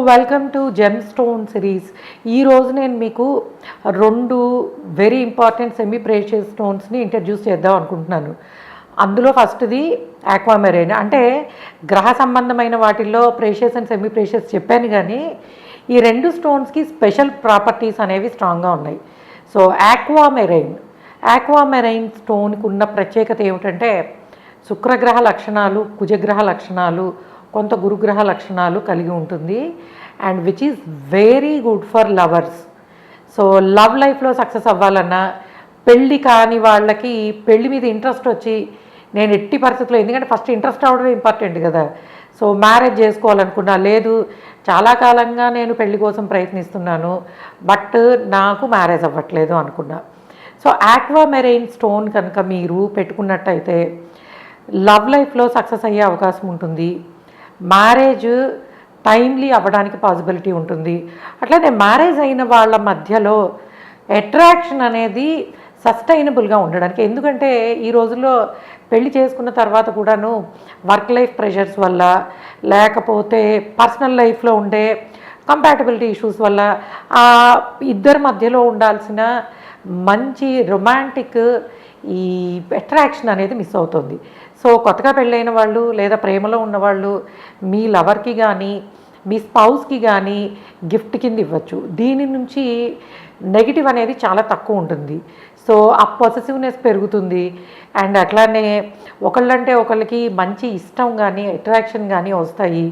Welcome to gem stone series. ఈరోజు నేను మీకు 2 వెరీ ఇంపార్టెంట్ సెమీ ప్రేషియస్ స్టోన్స్ని ఇంట్రడ్యూస్ చేద్దాం అనుకుంటున్నాను. అందులో ఫస్ట్ది ఆక్వామెరైన్. అంటే గ్రహ సంబంధమైన వాటిల్లో ప్రేషియస్ అండ్ సెమీ ప్రేషియస్ చెప్పాను, కానీ ఈ 2 స్టోన్స్కి స్పెషల్ ప్రాపర్టీస్ అనేవి స్ట్రాంగ్గా ఉన్నాయి. సో ఆక్వామెరైన్ స్టోన్కి ఉన్న ప్రత్యేకత ఏమిటంటే శుక్రగ్రహ లక్షణాలు, కుజగ్రహ లక్షణాలు, కొంత గురుగ్రహ లక్షణాలు కలిగి ఉంటుంది. And which is very good for lovers. So love లైఫ్లో సక్సెస్ అవ్వాలన్నా, పెళ్ళి కాని వాళ్ళకి పెళ్ళి మీద ఇంట్రెస్ట్ వచ్చి నేను ఎట్టి పరిస్థితుల్లో, ఎందుకంటే ఫస్ట్ ఇంట్రెస్ట్ అవ్వడమే ఇంపార్టెంట్ కదా. సో మ్యారేజ్ చేసుకోవాలనుకున్నా, లేదు చాలా కాలంగా నేను పెళ్లి కోసం ప్రయత్నిస్తున్నాను బట్ నాకు మ్యారేజ్ అవ్వట్లేదు అనుకున్నా, సో ఆక్వామెరైన్ స్టోన్ కనుక మీరు పెట్టుకున్నట్టయితే లవ్ లైఫ్లో సక్సెస్ అయ్యే అవకాశం ఉంటుంది. మ్యారేజ్ టైమ్లీ అవ్వడానికి పాసిబిలిటీ ఉంటుంది. అట్లానే మ్యారేజ్ అయిన వాళ్ళ మధ్యలో అట్రాక్షన్ అనేది సస్టైనబుల్గా ఉండడానికి, ఎందుకంటే ఈ రోజుల్లో పెళ్లి చేసుకున్న తర్వాత కూడాను వర్క్ లైఫ్ ప్రెషర్స్ వల్ల, లేకపోతే పర్సనల్ లైఫ్లో ఉండే కంపాటబిలిటీ ఇష్యూస్ వల్ల ఆ ఇద్దరి మధ్యలో ఉండాల్సిన మంచి రొమాంటిక్ ఈ అట్రాక్షన్ అనేది మిస్ అవుతుంది. సో కొత్తగా పెళ్ళైన వాళ్ళు లేదా ప్రేమలో ఉన్నవాళ్ళు మీ లవర్కి కానీ మీ స్పౌస్కి కానీ గిఫ్ట్ కింద ఇవ్వచ్చు. దీని నుంచి నెగిటివ్ అనేది చాలా తక్కువ ఉంటుంది. సో ఆ పొసెసివ్నెస్ పెరుగుతుంది. అండ్ అట్లానే ఒకళ్ళంటే ఒకళ్ళకి మంచి ఇష్టం కానీ అట్రాక్షన్ కానీ వస్తాయి.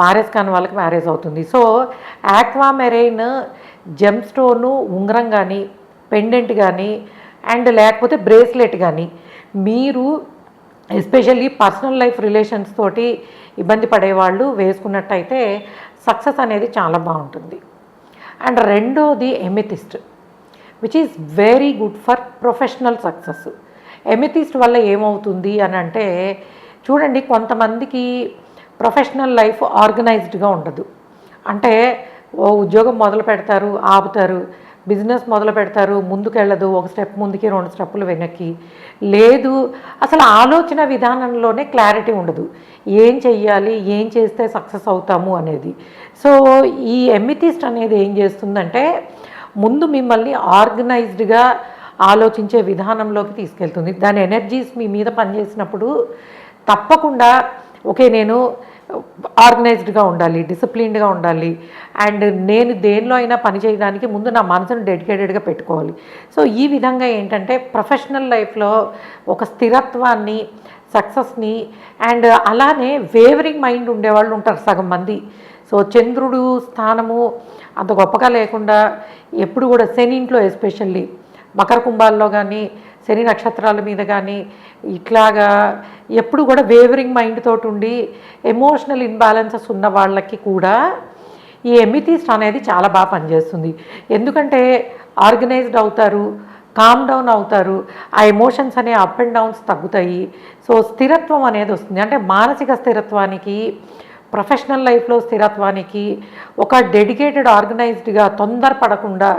మ్యారేజ్ కాని వాళ్ళకి మ్యారేజ్ అవుతుంది. సో ఆక్వామెరైన్ జెమ్ స్టోను ఉంగరం కానీ, పెండెంట్ కానీ, అండ్ లేకపోతే బ్రేస్లెట్ కానీ మీరు ఎస్పెషల్లీ పర్సనల్ లైఫ్ రిలేషన్స్ తోటి ఇబ్బంది పడేవాళ్ళు వేసుకున్నట్టయితే సక్సెస్ అనేది చాలా బాగుంటుంది. అండ్ రెండోది amethyst, which is very good for professional success. Amethyst వల్ల ఏమవుతుంది అని అంటే, చూడండి, కొంతమందికి ప్రొఫెషనల్ లైఫ్ ఆర్గనైజ్డ్గా ఉండదు. అంటే ఓ ఉద్యోగం మొదలు పెడతారు, ఆపుతారు, బిజినెస్ మొదలు పెడతారు, ముందుకెళ్ళదు, ఒక స్టెప్ ముందుకి 2 స్టెప్పులు వెనక్కి, లేదు అసలు ఆలోచన విధానంలోనే క్లారిటీ ఉండదు, ఏం చెయ్యాలి, ఏం చేస్తే సక్సెస్ అవుతాము అనేది. సో ఈ ఎమితిస్ట్ అనేది ఏం చేస్తుందంటే ముందు మిమ్మల్ని ఆర్గనైజ్డ్గా ఆలోచించే విధానంలోకి తీసుకెళ్తుంది. దాని ఎనర్జీస్ మీ మీద పనిచేసినప్పుడు తప్పకుండా ఓకే, నేను ఆర్గనైజ్డ్గా ఉండాలి, డిసిప్లిన్డ్గా ఉండాలి, అండ్ నేను దేనిలో అయినా పని చేయడానికి ముందు నా మనసును డెడికేటెడ్గా పెట్టుకోవాలి. సో ఈ విధంగా ఏంటంటే ప్రొఫెషనల్ లైఫ్లో ఒక స్థిరత్వాన్ని, సక్సెస్ని, అండ్ అలానే వేవరింగ్ మైండ్ ఉండేవాళ్ళు ఉంటారు సగం మంది. సో చంద్రుడు స్థానము అంత గొప్పగా లేకుండా ఎప్పుడు కూడా శని ఇంట్లో, ఎస్పెషల్లీ మకర కుంభాల్లో కానీ, శని నక్షత్రాల మీద కానీ ఇట్లాగా ఎప్పుడు కూడా వేవరింగ్ మైండ్ తోటి ఉండి ఎమోషనల్ ఇన్బ్యాలెన్సెస్ ఉన్న వాళ్ళకి కూడా ఈ ఎమితిస్ట్ అనేది చాలా బాగా పనిచేస్తుంది. ఎందుకంటే ఆర్గనైజ్డ్ అవుతారు, కామ్ డౌన్ అవుతారు, ఆ ఎమోషన్స్ అనే అప్ అండ్ డౌన్స్ తగ్గుతాయి. సో స్థిరత్వం అనేది వస్తుంది. అంటే మానసిక స్థిరత్వానికి, ప్రొఫెషనల్ లైఫ్లో స్థిరత్వానికి, ఒక డెడికేటెడ్ ఆర్గనైజ్డ్గా తొందరపడకుండా.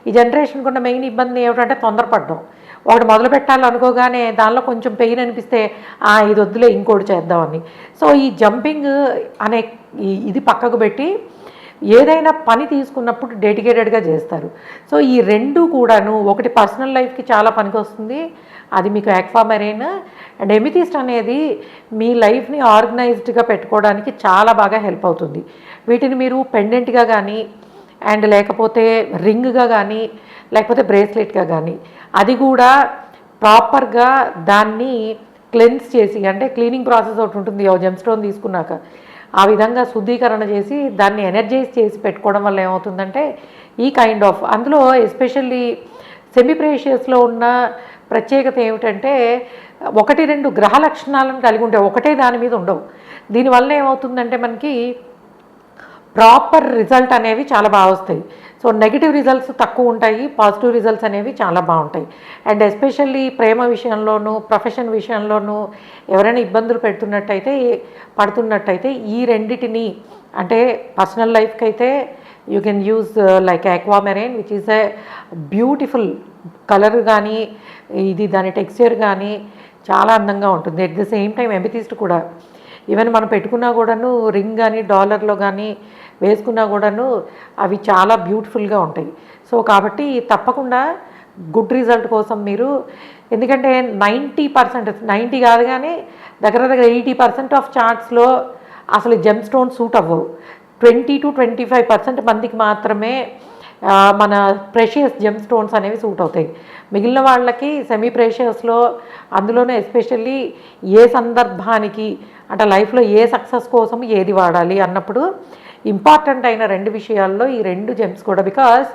ఈ జనరేషన్కి ఉన్న మెయిన్ ఇబ్బంది ఏమిటంటే తొందరపడడం. ఒకటి మొదలు పెట్టాలనుకోగానే దానిలో కొంచెం పెయిన్ అనిపిస్తే ఇది వద్దులే ఇంకోటి చేద్దామని. సో ఈ జంపింగ్ అనే ఇది పక్కకు పెట్టి ఏదైనా పని తీసుకున్నప్పుడు డెడికేటెడ్గా చేస్తారు. సో ఈ 2 కూడాను, ఒకటి పర్సనల్ లైఫ్కి చాలా పనికి వస్తుంది, అది మీకు ఆక్వామెరైన్. అండ్ ఎమితిస్ట్ అనేది మీ లైఫ్ని ఆర్గనైజ్డ్గా పెట్టుకోవడానికి చాలా బాగా హెల్ప్ అవుతుంది. వీటిని మీరు పెండెంట్గా కానీ, అండ్ లేకపోతే రింగ్గా కానీ, లేకపోతే బ్రేస్లెట్గా కానీ, అది కూడా ప్రాపర్గా దాన్ని క్లెన్స్ చేసి, అంటే క్లీనింగ్ ప్రాసెస్ ఒకటి ఉంటుంది జెమ్ స్టోన్ తీసుకున్నాక, ఆ విధంగా శుద్ధీకరణ చేసి దాన్ని ఎనర్జైజ్ చేసి పెట్టుకోవడం వల్ల ఏమవుతుందంటే ఈ కైండ్ ఆఫ్, అందులో ఎస్పెషల్లీ సెమీ ప్రేషియస్లో ఉన్న ప్రత్యేకత ఏమిటంటే 1-2 గ్రహ లక్షణాలను కలిగి ఉంటాయి, ఒకటే దాని మీద ఉండవు. దీనివల్ల ఏమవుతుందంటే మనకి ప్రాపర్ రిజల్ట్ అనేవి చాలా బాగా వస్తాయి. సో నెగిటివ్ రిజల్ట్స్ తక్కువ ఉంటాయి, పాజిటివ్ రిజల్ట్స్ అనేవి చాలా బాగుంటాయి. అండ్ ఎస్పెషల్లీ ప్రేమ విషయంలోనూ, ప్రొఫెషన్ విషయంలోనూ ఎవరైనా ఇబ్బందులు పడుతున్నట్టయితే ఈ రెండిటిని, అంటే పర్సనల్ లైఫ్కి అయితే you can use like aquamarine, which is a beautiful colour కానీ, ఇది దాని టెక్స్చర్ కానీ చాలా అందంగా ఉంటుంది. At the same time amethyst కూడా ఈవెన్ మనం పెట్టుకున్నా కూడాను రింగ్ కానీ డాలర్లో కానీ వేసుకున్నా కూడాను అవి చాలా బ్యూటిఫుల్గా ఉంటాయి. సో కాబట్టి తప్పకుండా గుడ్ రిజల్ట్ కోసం మీరు, ఎందుకంటే 90% కాదు కానీ దగ్గర దగ్గర 80% ఆఫ్ చార్ట్స్లో అసలు జెమ్ స్టోన్స్ సూట్ అవ్వవు. 20-25% మందికి మాత్రమే మన ప్రెషియస్ జెమ్ స్టోన్స్ అనేవి సూట్ అవుతాయి. మిగిలిన వాళ్ళకి సెమీ ప్రెషియస్లో, అందులోనే ఎస్పెషల్లీ ఏ సందర్భానికి అంటే లైఫ్లో ఏ సక్సెస్ కోసం ఏది వాడాలి అన్నప్పుడు ఇంపార్టెంట్ అయిన 2 విషయాల్లో ఈ 2 జెమ్స్ కూడా. బికాజ్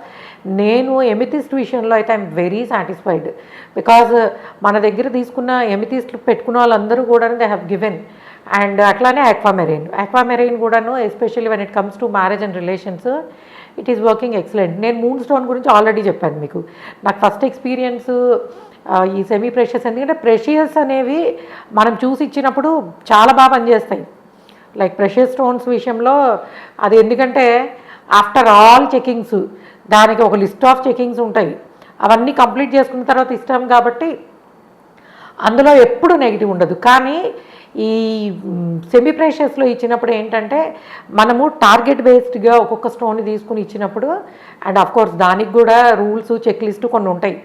నేను ఎమితిస్ట్ విషయంలో అయితే ఐఎమ్ వెరీ సాటిస్ఫైడ్. బికాజ్ మన దగ్గర తీసుకున్న ఎమితిస్ట్లు పెట్టుకున్న వాళ్ళందరూ కూడా దే హ్యావ్ గివెన్. అండ్ అట్లానే ఆక్వామెరైన్ కూడాను, especially when it comes to marriage and relations, it is working excellent. నేను మూన్ స్టోన్ గురించి ఆల్రెడీ చెప్పాను మీకు. నాకు ఫస్ట్ ఎక్స్పీరియన్స్ ఈ సెమీ ప్రెషియస్, ఎందుకంటే ప్రెషియస్ అనేవి మనం చూసి ఇచ్చినప్పుడు చాలా బాగా పనిచేస్తాయి. లైక్ ప్రెషియస్ స్టోన్స్ విషయంలో అది, ఎందుకంటే ఆఫ్టర్ ఆల్ చెకింగ్స్ దానికి ఒక లిస్ట్ ఆఫ్ చెకింగ్స్ ఉంటాయి. అవన్నీ కంప్లీట్ చేసుకున్న తర్వాత ఇస్తాం కాబట్టి అందులో ఎప్పుడు నెగిటివ్ ఉండదు. కానీ ఈ సెమీ ప్రెషియస్లో ఇచ్చినప్పుడు ఏంటంటే మనము టార్గెట్ బేస్డ్గా ఒక్కొక్క స్టోన్ తీసుకుని ఇచ్చినప్పుడు, అండ్ ఆఫ్ కోర్స్ దానికి కూడా రూల్స్ చెక్ లిస్ట్ కొన్ని ఉంటాయి.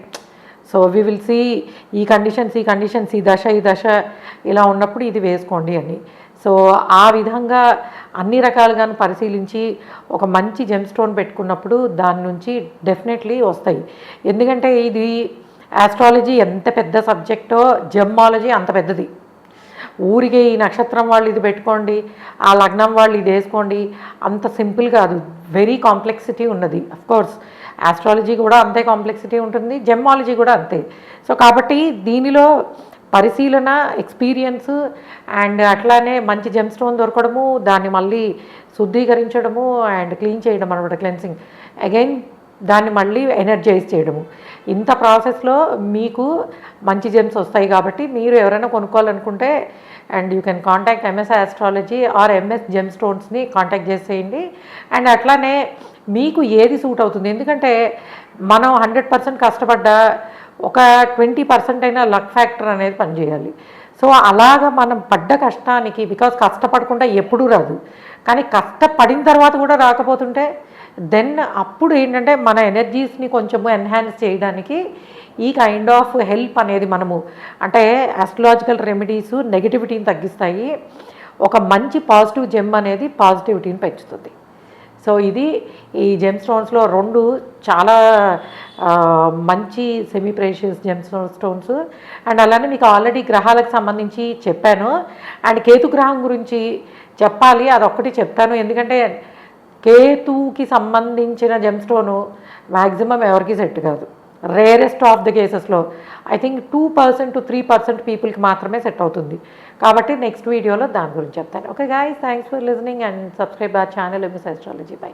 సో వి విల్ సీ ఈ కండిషన్స్ ఈ దశ ఇలా ఉన్నప్పుడు ఇది వేసుకోండి అని. సో ఆ విధంగా అన్ని రకాలుగా పరిశీలించి ఒక మంచి జెమ్ స్టోన్ పెట్టుకున్నప్పుడు దాని నుంచి డెఫినెట్లీ వస్తాయి. ఎందుకంటే ఇది ఆస్ట్రాలజీ ఎంత పెద్ద సబ్జెక్టో, జెమ్మాలజీ అంత పెద్దది. ఊరికే ఈ నక్షత్రం వాళ్ళు ఇది పెట్టుకోండి, ఆ లగ్నం వాళ్ళు ఇది వేసుకోండి, అంత సింపుల్ కాదు. వెరీ కాంప్లెక్సిటీ ఉన్నది. అఫ్కోర్స్ ఆస్ట్రాలజీ కూడా అంతే కాంప్లెక్సిటీ ఉంటుంది, జెమ్మాలజీ కూడా అంతే. సో కాబట్టి దీనిలో పరిశీలన, ఎక్స్పీరియన్స్ అండ్ అట్లానే మంచి జెమ్ స్టోన్ దొరకడము, దాన్ని మళ్ళీ శుద్ధీకరించడము అండ్ క్లీన్ చేయడం అనమాట, క్లెన్సింగ్, అగైన్ దాన్ని మళ్ళీ ఎనర్జైజ్ చేయడము. ఇంత ప్రాసెస్లో మీకు మంచి జెమ్స్ వస్తాయి. కాబట్టి మీరు ఎవరైనా కొనుక్కోవాలనుకుంటే and you can contact MS astrology or MS gem స్టోన్స్ని కాంటాక్ట్ చేసేయండి. అండ్ అట్లానే మీకు ఏది సూట్ అవుతుంది, ఎందుకంటే మనం 100% కష్టపడ్డా ఒక 20% అయినా లక్ ఫ్యాక్టర్ అనేది పనిచేయాలి. సో అలాగా మనం పడ్డ కష్టానికి, బికాజ్ కష్టపడకుండా ఎప్పుడూ రాదు, కానీ కష్టపడిన తర్వాత కూడా రాకపోతుంటే దెన్ అప్పుడు ఏంటంటే మన ఎనర్జీస్ని కొంచెము ఎన్హాన్స్ చేయడానికి ఈ కైండ్ ఆఫ్ హెల్ప్ అనేది మనము, అంటే ఆస్ట్రాలజికల్ రెమెడీస్ నెగిటివిటీని తగ్గిస్తాయి. ఒక మంచి పాజిటివ్ జెమ్ అనేది పాజిటివిటీని పెంచుతుంది. సో ఇది ఈ జెమ్ స్టోన్స్లో 2 చాలా మంచి semi precious gem stones. And అలానే మీకు ఆల్రెడీ గ్రహాలకు సంబంధించి చెప్పాను, అండ్ కేతు గ్రహం గురించి చెప్పాలి, అదొక్కటి చెప్తాను. ఎందుకంటే కేతుకి సంబంధించిన జెమ్ స్టోను మ్యాక్సిమం ఎవరికి సెట్ కాదు. రేరెస్ట్ ఆఫ్ ద కేసెస్లో ఐ థింక్ 2% to 3% పీపుల్కి మాత్రమే సెట్ అవుతుంది. కాబట్టి నెక్స్ట్ వీడియోలో దాని గురించి చెప్తాను. Okay guys, thanks for listening and subscribe our channel MS astrology. By.